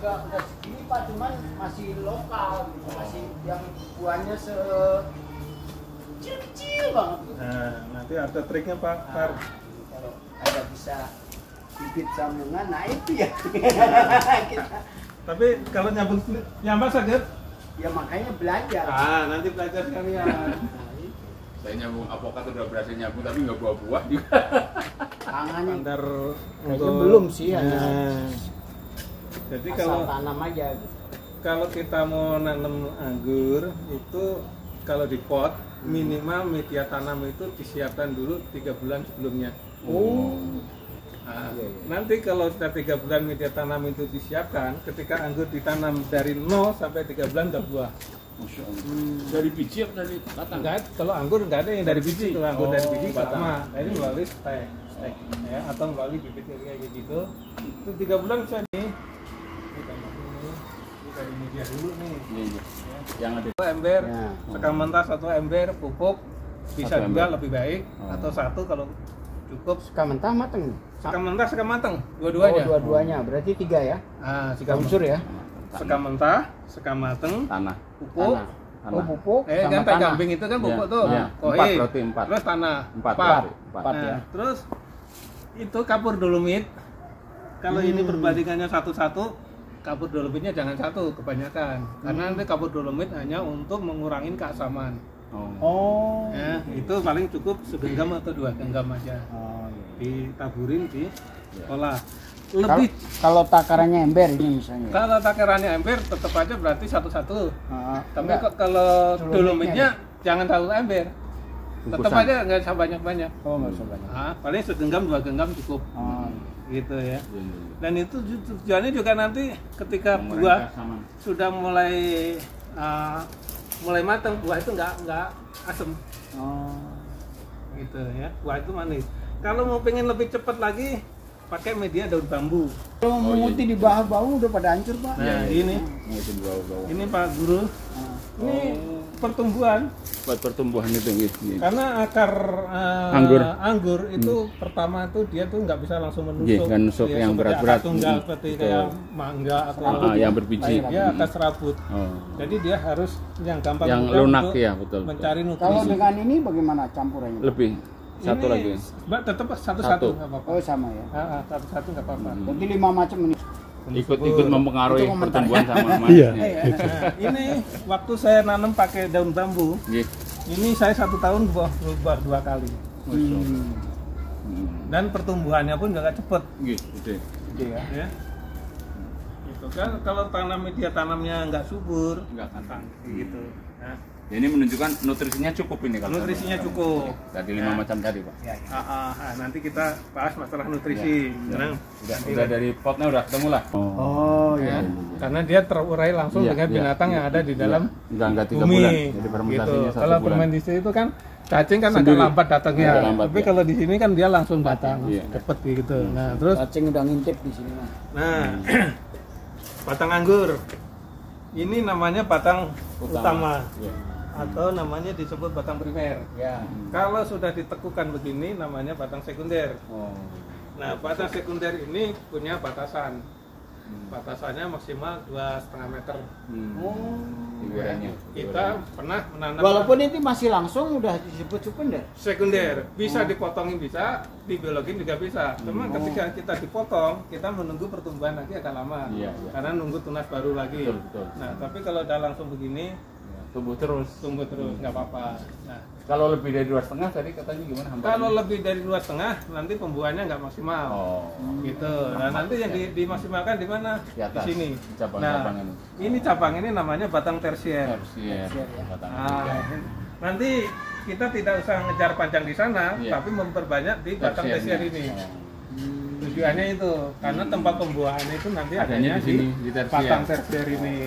udah segini Pak, cuman masih lokal gitu, masih yang buahnya kecil banget. Nah, nanti ada triknya Pak. Par. Kalau ada bisa bibit sambungan, nah itu ya. Kita, Tapi kalau nyambung sakit? ya makanya belajar. Nanti belajar sekalian. Saya nyambung avokat udah berhasil nyambung tapi nggak buah-buah juga. Tangannya Standar kayaknya belum sih, hanya jadi asal tanam aja gitu. kalau kita mau nanam anggur itu kalau di pot minimal media tanam itu disiapkan dulu 3 bulan sebelumnya. Nah, nanti kalau sudah 3 bulan media tanam itu disiapkan, ketika anggur ditanam dari 0 sampai 3 bulan udah buah. Masya Allah. Dari biji apa dari batang? Enggak, kalau anggur enggak ada yang dari biji. Kalau anggur dari biji batang. sama. Nah, ini melalui stek ya, atau melalui bibit kayak gitu. Itu 3 bulan bisa nih. Ini dari media dulu nih. Iya. Yang ada. Satu ember, Ya. sekam mentah 1 ember, pupuk bisa Satu juga ember. lebih baik atau 1 kalau cukup. Suka mentah mateng. Sekam mentah, sekam mateng, Oh, dua-duanya. dua-duanya, berarti 3 ya? Sekam Unsur ya? sekam mentah, sekam mateng, Tanah. pupuk. Tanah. Oh, pupuk Kan sama tai tanah. kambing itu kan pupuk Ya, tuh. ya. Kohit. 4 berarti 4. Terus tanah. 4. Empat Nah, ya. terus itu kapur dolomit. Kalau ini perbandingannya 1:1, kapur dolomitnya jangan 1 kebanyakan. Karena nanti kapur dolomit hanya untuk mengurangi keasaman. Oh. Ya, itu paling cukup segenggam atau 2 genggam aja. Oh, iya. Ditaburin di olah. Lebih Kalau takarannya ember ini misalnya. kalau takarannya ember tetap aja berarti 1:1. Tapi enggak. kalau Dolomitnya dolomitnya jangan terlalu ember. Tetap Bungkusan. aja nggak usah banyak-banyak. Oh, enggak usah banyak. Paling segenggam 2 genggam cukup. Oh. Gitu ya. Iya. Dan itu tujuannya juga nanti ketika Mengurangi buah keasaman. sudah mulai matang, buah itu nggak asem Oh. gitu ya. Buah itu manis. Kalau mau pengen lebih cepat lagi pakai media daun bambu. Kalau memutih di bawah udah pada hancur, Pak. Nah, ini Mungkin bawah-bawah. ini Pak Guru. Ini pertumbuhan Buat pertumbuhan itu gitu. karena akar anggur itu pertama tuh dia tuh nggak bisa langsung menusuk. Iya, nggak nusuk Dia yang seperti berat-berat. akar tunggal seperti Betul. kayak mangga atau yang berbiji. dia akan serabut. Oh. Jadi dia harus yang gampang Yang mudah lunak untuk ya, betul. mencari Kalau nutrisi. dengan ini bagaimana campurannya? Lebih. Satu Ini, lagi. Mbak tetap Satu. satu-satu nggak apa-apa. Oh, sama ya. Satu-satu nggak apa-apa. Berarti 5 macam ini. Ikut mempengaruhi Itu komentar. pertumbuhan sama emas. Nah, ini waktu saya nanam pakai daun bambu, Iya. ini saya 1 tahun buah 2 kali. Dan pertumbuhannya pun nggak cepet. Gitu. Iya. Ya. Itu kan kalau tanam media tanamnya nggak subur, Nggak akan. gitu. Nah, Ya, ini menunjukkan nutrisinya cukup ini kalau nutrisinya cukup. Tadi 5 macam tadi, Pak. Nanti kita bahas masalah nutrisi. Karena Udah dari potnya udah ketemu lah. Oh, ya, iya. karena dia terurai langsung Iya, dengan iya, binatang yang ada di dalam Enggak 3 bumi. bulan. Jadi Gitu. fermentasinya 1 Kalau bulan. fermentasi itu kan cacing kan agak Sendiri. lambat datangnya. Agak lambat, Tapi ya. kalau di sini kan dia langsung batang, Iya. cepet gitu. Nah, terus Cacing udah ngintip di sini, Mas. batang anggur. Ini namanya batang utama. Iya. Atau namanya disebut batang primer. Ya. Kalau sudah ditekukan begini namanya batang sekunder. Oh. Nah, batang sekunder ini punya batasan. Batasannya maksimal 2,5 meter. Figurannya. Kita pernah menanam Walaupun itu masih langsung udah disebut sekunder. sekunder, bisa dipotongin bisa, dibiologin juga bisa. Cuma ketika kita dipotong, kita menunggu pertumbuhan nanti agak lama. Iya, iya. Karena nunggu tunas baru lagi. Betul, betul. Nah, tapi kalau udah langsung begini, Tumbuh terus. tumbuh terus nggak apa-apa. Nah, Kalau lebih dari 2,5 tadi katanya gimana hambatannya? kalau lebih dari 2,5 nanti pembuahannya nggak maksimal. Oh. Gitu. Nah, nanti yang dimaksimalkan di mana? Di atas. sini. Cabang-cabang Nah, ini. ini cabang ini namanya batang tersier. Tersier. Batang Nah, tiga. nanti kita tidak usah ngejar panjang di sana, Iya. tapi memperbanyak di batang tersier Tersiernya. ini. Oh. Tujuannya itu, karena tempat pembuahannya itu nanti Adanya adanya di sini, di tersier. batang tersier ini.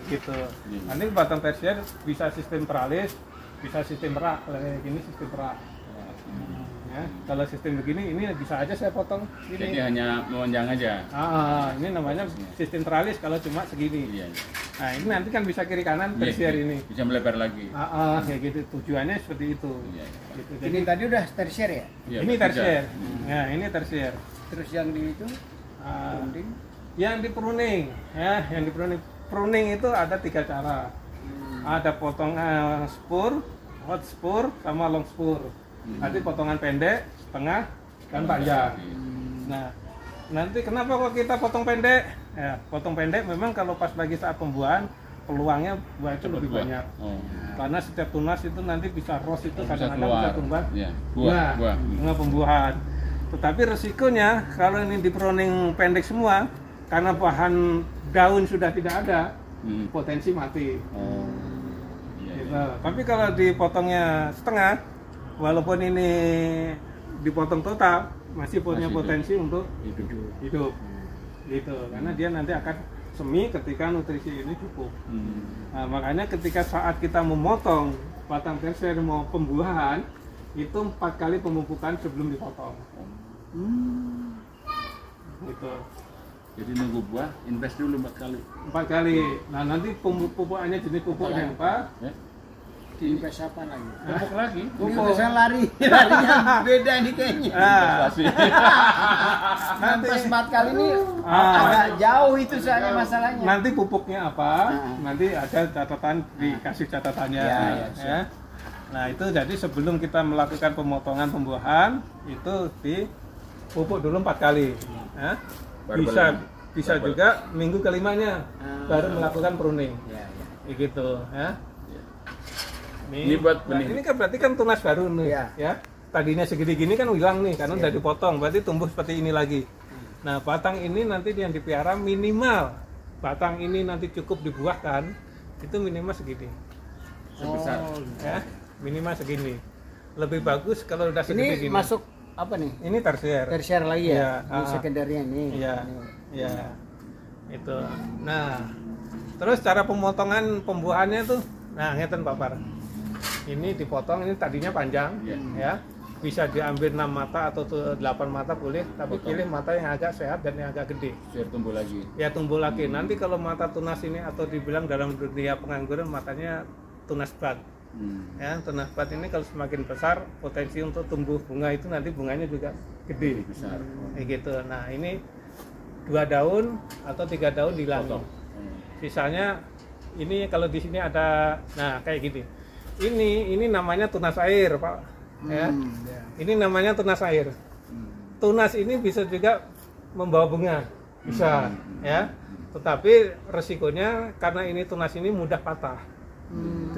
Gitu. Iya. Nanti batang tersier bisa sistem peralis, bisa sistem rak, kayak gini sistem rak. Ya, kalau sistem begini, ini bisa aja saya potong Jadi gini. hanya memanjang aja. Ini namanya sistem teralis kalau cuma segini. Iya. Nah, ini nanti kan bisa kiri kanan Iya, tersier iya. ini. Bisa melebar lagi. Kayak gitu. Tujuannya seperti itu. Iya. Gitu. Ini Jadi tadi udah tersier ya? Iya, ini bisa. tersier. Nah, ini tersier. Terus yang di itu Ah, runding. yang di pruning ya, yang di pruning itu ada 3 cara. Ada potong spur, hot spur, sama long spur. Nanti potongan pendek, setengah, dan panjang. Nah, nanti kenapa kok kita potong pendek? Ya, potong pendek memang kalau pas lagi saat pembuahan peluangnya buah itu lebih banyak. Karena setiap tunas itu nanti bisa ros itu kadang-kadang bisa tumbuh bunga pembuahan. Tetapi resikonya kalau ini di pruning pendek semua, karena bahan daun sudah tidak ada, potensi mati. Gitu. Tapi kalau dipotongnya setengah, walaupun ini dipotong total, masih punya potensi untuk hidup. Gitu. Karena dia nanti akan semi ketika nutrisi ini cukup. Nah, makanya ketika saat kita memotong batang tersier mau pembuahan, itu 4 kali pemupukan sebelum dipotong. Gitu. Jadi nunggu buah, invest dulu 4 kali. 4 kali. Nah, nanti pupukannya jenis pupuknya apa? Invest apa lagi? Pupuk lagi. Pupuk saya larinya beda nih kayaknya. Nanti 4 kali ini agak jauh itu soalnya masalahnya. Nanti pupuknya apa? Nanti ada catatan, dikasih catatannya. Ya. Nah, itu jadi sebelum kita melakukan pemotongan pembuahan itu dipupuk dulu 4 kali. Ya. Bisa juga minggu kelimanya baru melakukan pruning. Gitu, ya. Ini buat benih. Ini kan berarti kan tunas baru nih, ya. Tadinya segini gini kan hilang nih karena udah dipotong, berarti tumbuh seperti ini lagi. Nah, batang ini nanti yang dipelihara minimal batang ini nanti cukup dibuahkan itu minimal segini. Sebesar. Ya, minimal segini. Lebih bagus kalau udah segini ini gini. Masuk apa nih? Ini tersier. Tersier lagi ya? Ini sekundernya ini. Iya. Iya. Itu. Nah, terus cara pemotongan pembuahannya tuh, nah ngeten Pak Par. Ini dipotong, ini tadinya panjang, ya. Bisa diambil 6 mata atau 8 mata boleh, tapi pilih mata yang agak sehat dan yang agak gede. Biar tumbuh lagi. Ya, tumbuh lagi. Nanti kalau mata tunas ini atau dibilang dalam dunia pengangguran matanya tunas bat. Ya, tunas bat ini kalau semakin besar potensi untuk tumbuh bunga itu nanti bunganya juga gede, besar. Gitu. Nah, ini 2 daun atau 3 daun dilangi. Sisanya ini kalau di sini ada, nah kayak gini. Ini namanya tunas air, Pak. Ya. Ini namanya tunas air. Tunas ini bisa juga membawa bunga, bisa, ya. Tetapi resikonya karena ini tunas ini mudah patah.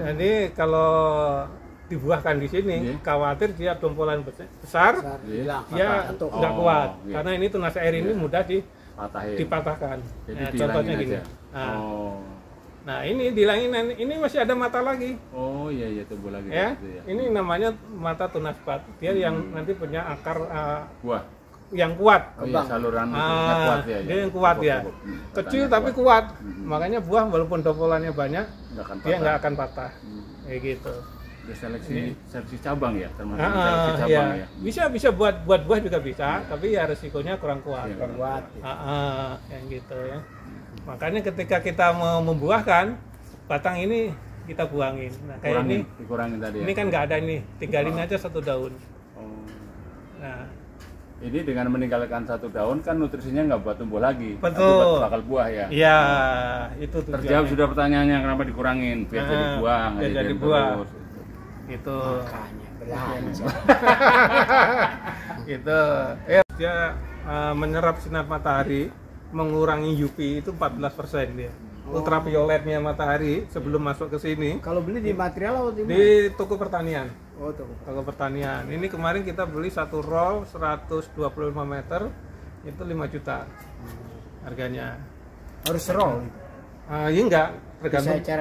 Jadi kalau dibuahkan di sini, khawatir dia dompolan besar, dia nggak kuat. Karena ini tunas air ini mudah dipatahkan. Jadi Nah, contohnya gini. Nah, ini dilanginan, ini masih ada mata lagi. Oh iya tumbuh lagi. Ya, gitu ya. ini namanya mata tunas bat. Dia yang nanti punya akar buah yang kuat. Oh iya, saluran kuat ya. Dia yang kuat ya. Kecil tapi kuat. Makanya buah walaupun dompolannya banyak, dia nggak akan patah. Kayak gitu. Seleksi cabang ya, termasuk seleksi cabang ya. Bisa buat buah juga bisa, tapi ya resikonya kurang kuat. Kurang kuat. Yang gitu ya. Makanya ketika kita mau membuahkan batang ini kita buangin. Nah, kayak dikurangin tadi. Ini kan nggak ada nih, tinggalin aja 1 daun. Nah, ini dengan meninggalkan 1 daun kan nutrisinya nggak buat tumbuh lagi. Betul. Bakal buah ya. Iya, itu tujuannya. Terjawab sudah pertanyaannya kenapa dikurangin biar jadi buah. Biar jadi buah. Terus. Itu. Makanya berani. Itu. Dia menyerap sinar matahari, mengurangi UV itu 14% dia. Ultravioletnya matahari sebelum masuk ke sini. Kalau beli di material atau di toko pertanian. Oh, toko pertanian. Ini kemarin kita beli 1 roll 125 meter itu 5 juta harganya. Harus roll. Iya enggak,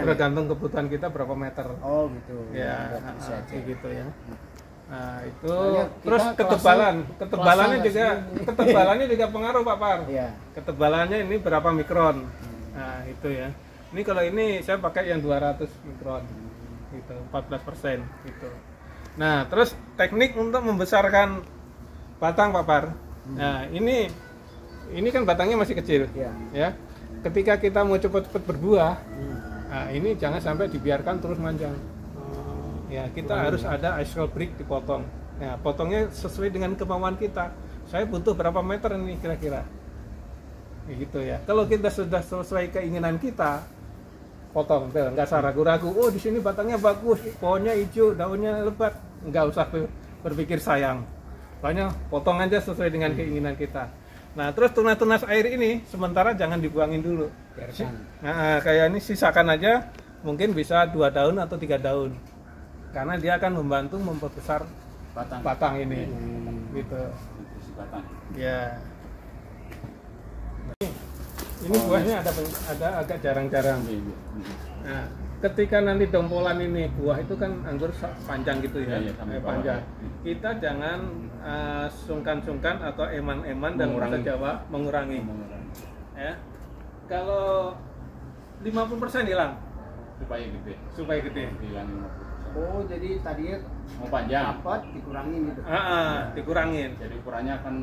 tergantung kebutuhan kita berapa meter. Oh gitu. Ya, gitu ya. Nah, itu terus ketebalannya juga pengaruh Pak Par. Iya. Ketebalannya ini berapa mikron. Nah, itu ya. Ini kalau ini saya pakai yang 200 mikron. Gitu, 14% gitu. Nah, terus teknik untuk membesarkan batang Pak Par. Nah, ini kan batangnya masih kecil. Iya. Ya. Ketika kita mau cepat-cepat berbuah, nah ini jangan sampai dibiarkan terus manjang. Ya, kita harus ada axial break dipotong. Nah, potongnya sesuai dengan kemauan kita. Saya butuh berapa meter ini kira-kira? gitu ya. Kalau kita sudah sesuai keinginan kita, potong, nggak usah ragu-ragu. Oh, di sini batangnya bagus, pohonnya hijau, daunnya lebat, nggak usah berpikir sayang. Pokoknya potong aja sesuai dengan keinginan kita. Nah, terus tunas-tunas air ini sementara jangan dibuangin dulu. Nah, kayak ini sisakan aja, mungkin bisa 2 daun atau 3 daun. Karena dia akan membantu memperbesar batang ini. Gitu. Batang. Ya. Ini buahnya ada agak jarang-jarang. Nah, ketika nanti dompolan ini buah itu kan anggur panjang gitu ya, panjang. Kita jangan sungkan-sungkan atau eman-eman dan bahasa Jawa mengurangi. Ya. Kalau 50% hilang supaya gede. Hilang 50%. Oh, jadi tadinya mau panjang. dapat dikurangin gitu. Dikurangin. Jadi ukurannya akan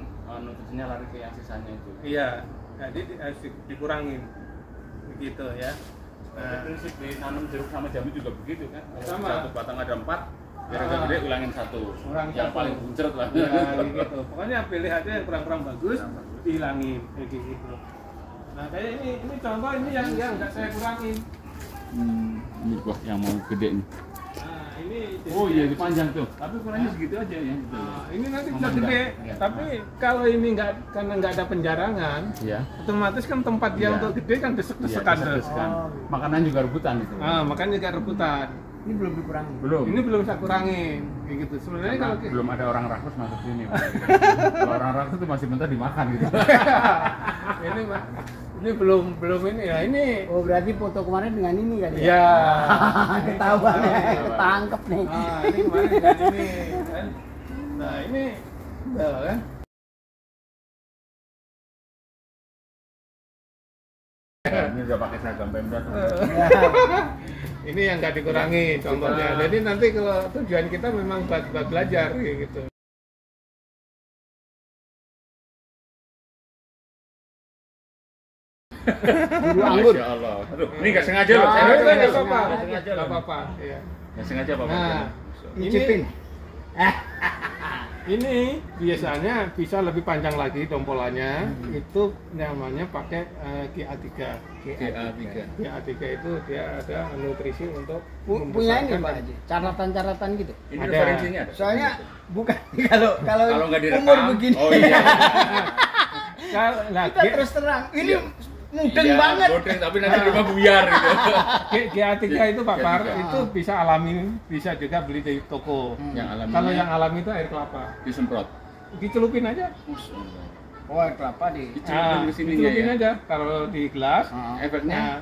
nutrisinya lari ke yang sisanya itu. Iya. Jadi harus dikurangin. Begitu ya. Nah, prinsip ditanam jeruk sama jambu juga begitu kan? Sama. Satu batang ada 4, biar agak gede ulangin 1. Yang paling buncret lah. Ya, gitu. Pokoknya pilih aja yang kurang-kurang bagus, dihilangin kayak gitu. Nah, kayak ini contoh ini yang nggak saya kurangin. Ini buah yang mau gede nih. Nah, ini Oh iya, itu panjang tuh. Tapi ukurannya segitu aja ya. Gitu. Nah, ini nanti bisa gede. Ya. Tapi kalau ini karena nggak ada penjarangan, Iya. otomatis kan tempat dia Iya. untuk gede kan desek-desekan. Desek-desekan. Oh. Makanan juga rebutan gitu. Makanya juga rebutan. Ini belum dikurangin. Belum. Ini belum bisa kurangin, kayak gitu. Sebenarnya Karena kalau belum ada orang rakus masuk sini. Kalau orang rakus itu masih bentar dimakan gitu. ini mah ini belum ini ya ini. Oh, berarti foto kemarin dengan ini kan ya? Ya. Ketahuan ya, ketangkep nih. Ini kemarin dengan ini kan. Nah, ini kan. Ini udah pakai seragam Pemda. Ini yang nggak dikurangi contohnya. Jadi nanti kalau tujuan kita memang buat belajar kayak gitu. Anggur. Masya Allah. Aduh, ini nggak sengaja loh. Nah, Saya itu nggak nggak sengaja. apa-apa. Nggak sengaja loh. Nggak apa-apa. Iya. Nggak sengaja Pak. Nah, Nyicipin. ini biasanya bisa lebih panjang lagi dompolannya. Itu namanya pakai GA3. GA3. GA3 itu dia ada nutrisi untuk Punya ini membesarkan Pak Haji, catatan-catatan gitu. Ini Ada. referensinya ada. Soalnya bukan kalau Kalau nggak direkam. umur begini. Oh iya. Nah, Kita terus terang. Ini Iya. mudeng Iya, banget. Bodeng, tapi nanti di rumah buyar gitu. GA3 itu Papar GA3. itu bisa alami, bisa juga beli dari toko. Yang alami. Kalau yang alami itu air kelapa. disemprot. Dicelupin aja. Oh, air kelapa di. Dicelupin ke sini dicelupin ya. aja taruh di gelas. Efeknya Nah,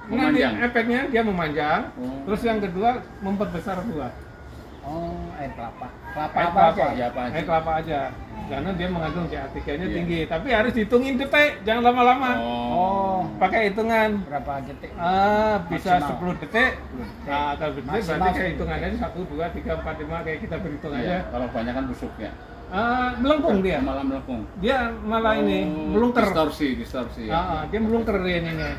memanjang. nanti efeknya dia memanjang. Oh. Terus yang kedua memperbesar buah. Oh, air kelapa. Kelapa Air apa kelapa, aja? Ya, apa aja. air kelapa aja. Karena dia mengandung GA3-nya Iya. tinggi. Tapi harus dihitungin detik, jangan lama-lama. Oh, Pakai hitungan. berapa detik? Bisa Maksimal. 10 detik. 10 detik. Kalau detik Maksimal berarti kayak 10 hitungannya 1, 2, 3, 4, 5 kayak kita berhitung Iya, aja. kalau banyak kan busuk ya. Melengkung dia. Malah melengkung. Dia malah ini melungker. Distorsi ya. Dia melungker ininya.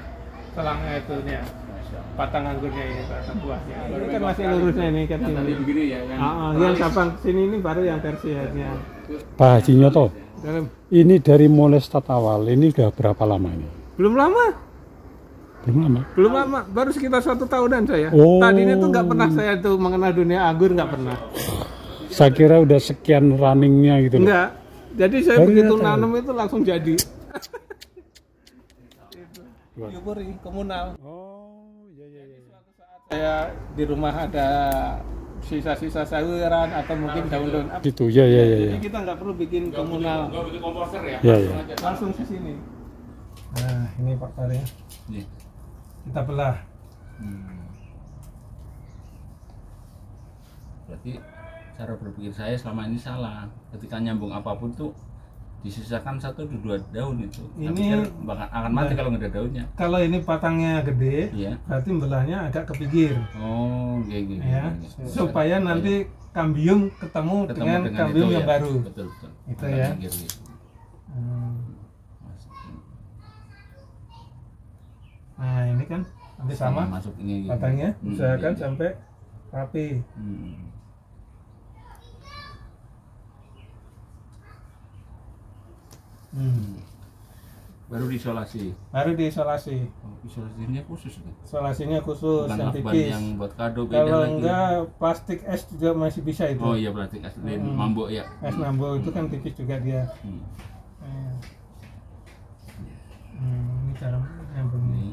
Selangnya itu nya. Masya Allah. Batang anggurnya ini, batang buahnya. Ini kan masih lurusnya ini kan Yang tadi ini. begini ya, Yang cabang sini ini baru yang tersiarnya. Pak Haji Nyoto, Dalam ini dari mulai start awal, ini udah berapa lama ini? belum lama. Belum lama. Baru sekitar 1 tahunan saya. Oh. Tadinya tuh nggak pernah saya tuh mengenal dunia anggur, nggak pernah. Saya kira udah sekian runningnya gitu loh. Enggak. Jadi saya Baru begitu datang. nanam itu langsung jadi. Yuburi komunal. Oh, iya iya iya. Saya di rumah ada sisa-sisa sayuran atau mungkin daun-daun apa. Gitu, ya ya ya. Jadi kita nggak perlu bikin komunal. Enggak butuh komposter ya. Iya, langsung iya. aja. Langsung ke sini. Nah, ini Pak Tari. Nih. Kita belah. Berarti cara berpikir saya selama ini salah. Ketika nyambung apapun tuh disisakan 1 atau 2 daun itu. Saya Ini- pikir akan mati kalau nggak ada daunnya. Kalau ini batangnya gede, Iya. berarti belahnya agak ke pinggir. Oh, gini. Ya, supaya nanti kambium ketemu dengan kambium itu, yang ya. baru. Betul betul. Itu Agak ya. pinggir gitu. Nah, ini kan nanti sama masuk ini gitu. batangnya, usahakan iya. sampai rapi. Hmm. Baru diisolasi. Baru diisolasi. Oh, isolasinya khusus kan? Isolasinya khusus Bukan yang lakban tipis. yang buat kado beda Kalau lagi. enggak plastik es juga masih bisa itu. Oh iya plastik asli mambok ya. Es nambo itu kan tipis juga dia. Hmm. Ini cara nyambungnya. Ini.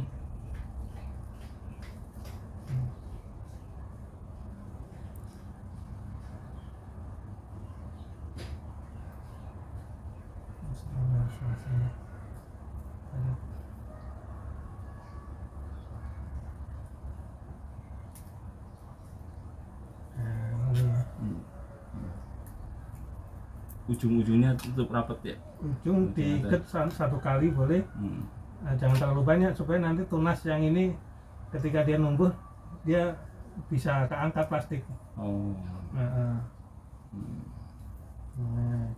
Ujung-ujungnya tutup rapat ya. Ujung diikat satu kali boleh. Nah, jangan terlalu banyak supaya nanti tunas yang ini ketika dia numbuh dia bisa keangkat plastik. Oh. Nah,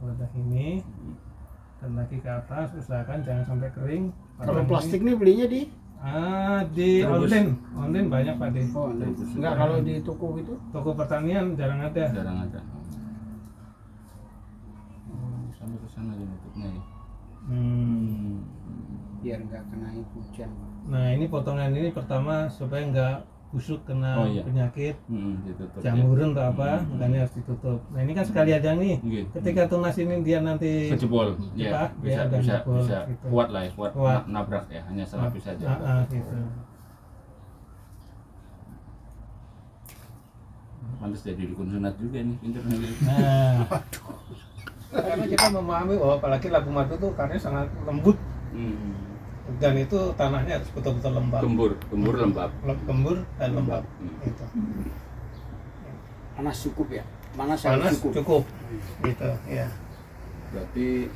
letak ini dan lagi ke atas, usahakan jangan sampai kering. Kalau plastik nih belinya di Di Terus. online banyak Pak De. oh enggak, kalau di toko itu Toko pertanian jarang ada. Jarang ada. Oh, sampai ke sana ya nutupnya ya. biar nggak kena hujan. Nah ini potongan ini pertama supaya nggak busuk kena Oh, iya. penyakit Ditutup. jamuran atau apa, makanya harus ditutup. Nah ini kan sekali aja nih. Gitu. Ketika tunas ini dia nanti Kejebol, ya Apa? bisa Dia ada bisa jebol, bisa gitu. kuat lah ya, kuat Kuat. nabrak ya, hanya selapis saja. gitu. Pantas jadi dukun sunat juga nih, pinter nih. Nah, karena kita memahami bahwa apalagi labu madu tuh karena sangat lembut dan itu tanahnya harus betul-betul lembab. Gembur lembab. Gembur dan lembab. Gitu. Panas cukup ya, panas harus Panas cukup. cukup. Gitu, ya. Berarti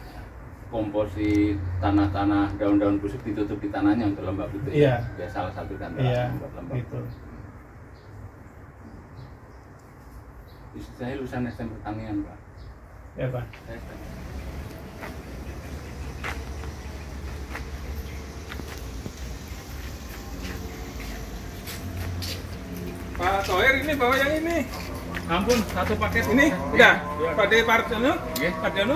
komposi tanah-tanah daun-daun busuk ditutup di tanahnya untuk lembab itu. Iya. Ya salah satu dan Iya, buat lembab. gitu. Istri saya lulusan STM pertanian, Pak. Ya, Pak. Saya STM. Pak Toher ini bawa yang ini. Ampun, satu paket ini. Udah, Pak De Parjono. Pak Danu.